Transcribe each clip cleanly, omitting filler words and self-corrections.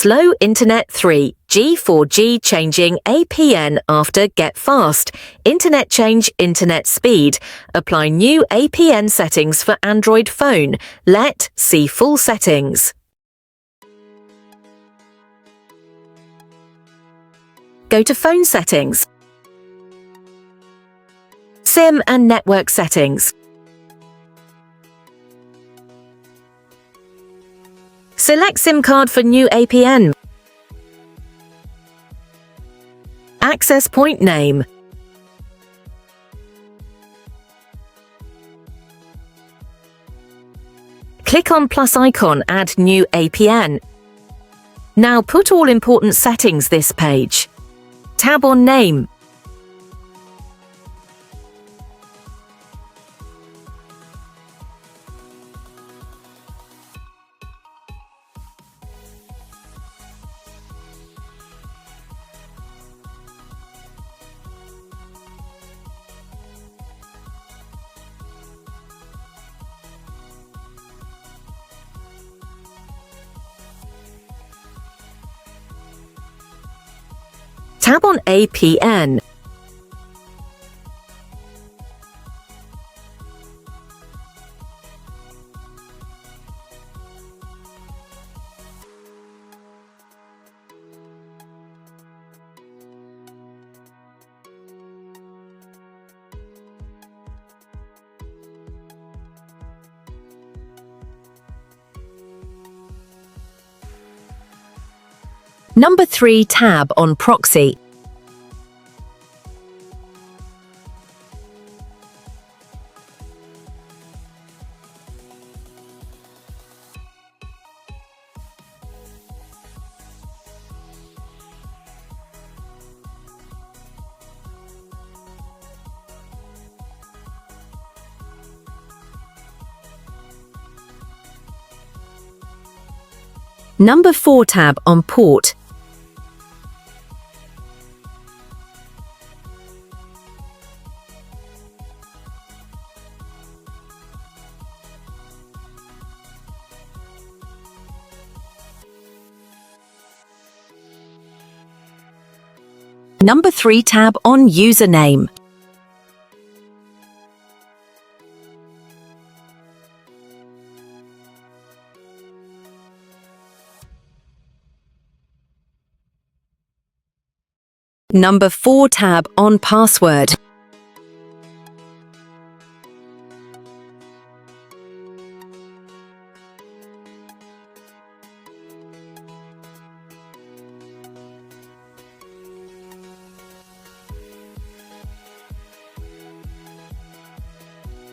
Slow Internet 3, G4G changing APN after Get Fast. Internet change internet speed. Apply new APN settings for Android phone. See full settings. Go to Phone Settings. SIM and Network Settings. Select SIM card for new APN. Access point name. Click on plus icon, add new APN. Now put all important settings this page. Tab on name. Tab on APN. Number 3 tab on Proxy. Number 4 tab on Port. Number 3 tab on Username. Number 4 tab on Password.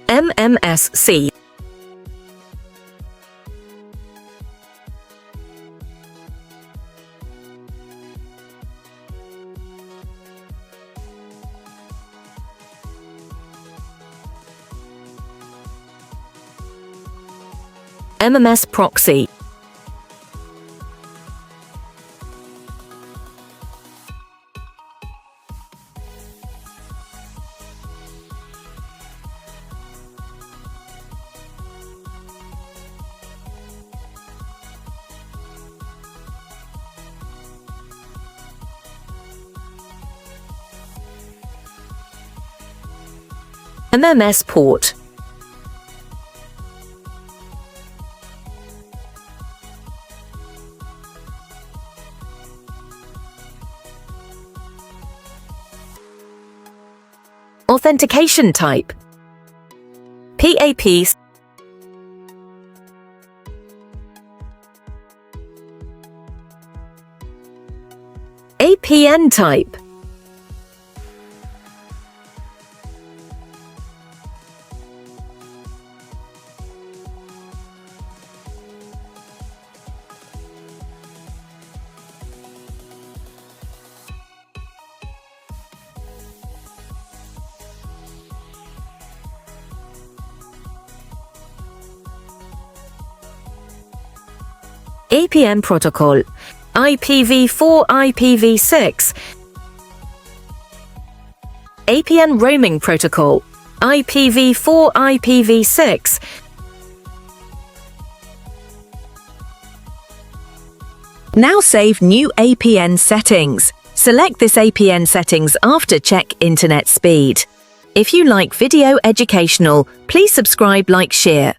MMSC. MMS Proxy. MMS Port. Authentication type. PAP. APN type. APN protocol. IPv4, IPv6. APN roaming protocol. IPv4, IPv6. Now save new APN settings. Select this APN settings after check internet speed. If you like video educational, please subscribe, like, share.